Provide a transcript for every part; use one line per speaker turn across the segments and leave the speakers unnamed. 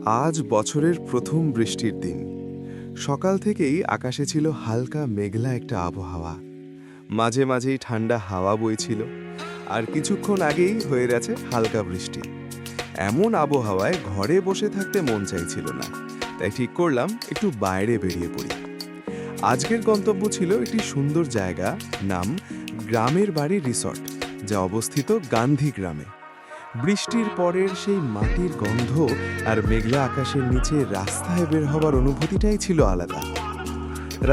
আজ বছরের প্রথম বৃষ্টির দিন। সকাল থেকেই আকাশে ছিল হালকা মেঘলা একটা আবহাওয়া। মাঝে মাঝেই ঠান্ডা হাওয়া বইছিল, আর কিছুক্ষণ আগেই হয়ে গেছে হালকা বৃষ্টি। এমন আবহাওয়ায় ঘরে বসে থাকতে মন চাইছিল না, তাই ঠিক করলাম একটু বাইরে বেরিয়ে পড়ি। আজকের গন্তব্য ছিল একটি সুন্দর জায়গা, নাম গ্রামের বাড়ি রিসর্ট, যা অবস্থিত গান্ধী গ্রামে। বৃষ্টির পরের সেই মাটির গন্ধ আর মেঘলা আকাশের নিচে রাস্তায় বের হবার অনুভূতিটাই ছিল আলাদা।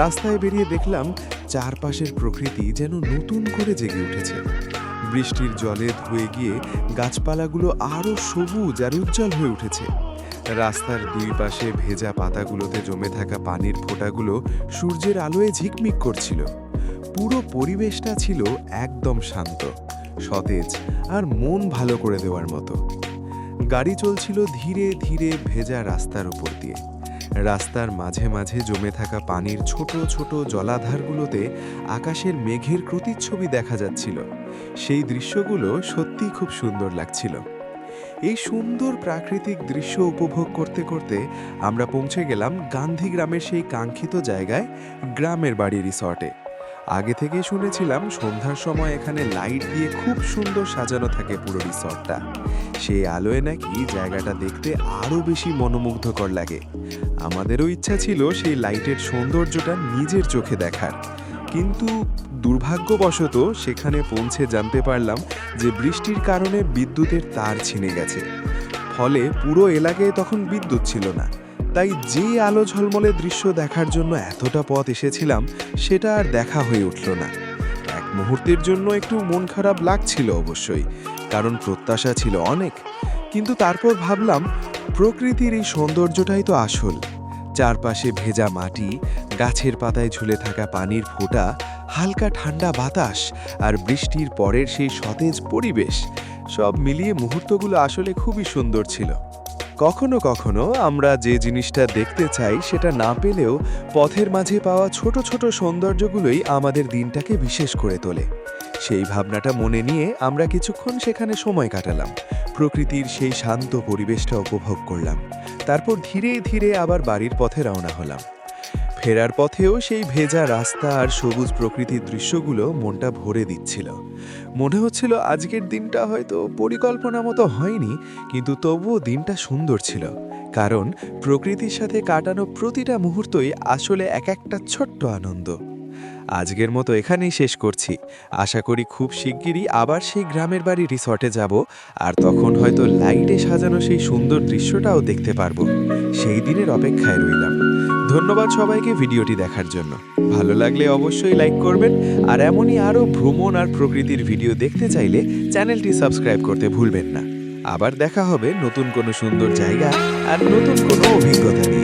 রাস্তায় বেরিয়ে দেখলাম চারপাশের প্রকৃতি যেন নতুন করে জেগে উঠেছে। বৃষ্টির জলে ধুয়ে গিয়ে গাছপালাগুলো আরও সবুজ আর উজ্জ্বল হয়ে উঠেছে। রাস্তার দুই পাশে ভেজা পাতাগুলোতে জমে থাকা পানির ফোঁটাগুলো সূর্যের আলোয় ঝিকমিক করছিল। পুরো পরিবেশটা ছিল একদম শান্ত, সতেজ আর মন ভালো করে দেওয়ার মতো। গাড়ি চলছিল ধীরে ধীরে ভেজা রাস্তার উপর দিয়ে। রাস্তার মাঝে মাঝে জমে থাকা পানির ছোট ছোট জলাধারগুলোতে আকাশের মেঘের প্রতিচ্ছবি দেখা যাচ্ছিল। সেই দৃশ্যগুলো সত্যিই খুব সুন্দর লাগছিল। এই সুন্দর প্রাকৃতিক দৃশ্য উপভোগ করতে করতে আমরা পৌঁছে গেলাম গান্ধী গ্রামের সেই কাঙ্ক্ষিত জায়গায়, গ্রামের বাড়ি রিসর্টে। আগে থেকেই শুনেছিলাম সন্ধ্যার সময় এখানে লাইট দিয়ে খুব সুন্দর সাজানো থাকে পুরো রিসর্টটা। সেই আলোয় নাকি জায়গাটা দেখতে আরও বেশি মনোমুগ্ধকর লাগে। আমাদেরও ইচ্ছা ছিল সেই লাইটের সৌন্দর্যটা নিজের চোখে দেখার, কিন্তু দুর্ভাগ্যবশত সেখানে পৌঁছে জানতে পারলাম যে বৃষ্টির কারণে বিদ্যুতের তার ছিঁড়ে গেছে। ফলে পুরো এলাকায় তখন বিদ্যুৎ ছিল না। তাই যে আলো ঝলমলে দৃশ্য দেখার জন্য এতটা পথ এসেছিলাম, সেটা আর দেখা হয়ে উঠল না। এক মুহূর্তের জন্য একটু মন খারাপ লাগছিল অবশ্যই, কারণ প্রত্যাশা ছিল অনেক। কিন্তু তারপর ভাবলাম, প্রকৃতির এই সৌন্দর্যটাই তো আসল। চারপাশে ভেজা মাটি, গাছের পাতায় ঝুলে থাকা পানির ফোঁটা, হালকা ঠান্ডা বাতাস আর বৃষ্টির পরের সেই সতেজ পরিবেশ, সব মিলিয়ে মুহূর্তগুলো আসলে খুবই সুন্দর ছিল। কখনো কখনো আমরা যে জিনিসটা দেখতে চাই সেটা না পেলেও পথের মাঝে পাওয়া ছোট ছোট সৌন্দর্যগুলোই আমাদের দিনটাকে বিশেষ করে তোলে। সেই ভাবনাটা মনে নিয়ে আমরা কিছুক্ষণ সেখানে সময় কাটালাম, প্রকৃতির সেই শান্ত পরিবেশটা উপভোগ করলাম। তারপর ধীরে ধীরে আবার বাড়ির পথে রওনা হলাম। ফেরার পথেও সেই ভেজা রাস্তা আর সবুজ প্রকৃতির দৃশ্যগুলো মনটা ভরে দিচ্ছিল। মনে হচ্ছিল আজকের দিনটা হয়তো পরিকল্পনা মতো হয়নি, কিন্তু তবুও দিনটা সুন্দর ছিল, কারণ প্রকৃতির সাথে কাটানো প্রতিটা মুহূর্তই আসলে এক একটা ছোট্ট আনন্দ। আজকের মতো এখানেই শেষ করছি। আশা করি খুব শিগগিরই আবার সেই গ্রামের বাড়ি রিসর্টে যাব, আর তখন হয়তো লাইটে সাজানো সেই সুন্দর দৃশ্যটাও দেখতে পারবো। সেই দিনের অপেক্ষায় রইলাম। ধন্যবাদ সবাইকে ভিডিওটি দেখার জন্য। ভালো লাগলে অবশ্যই লাইক করবেন, আর এমনই আরও ভ্রমণ আর প্রকৃতির ভিডিও দেখতে চাইলে চ্যানেলটি সাবস্ক্রাইব করতে ভুলবেন না। আবার দেখা হবে নতুন কোনো সুন্দর জায়গা আর নতুন কোনো অভিজ্ঞতা নিয়ে।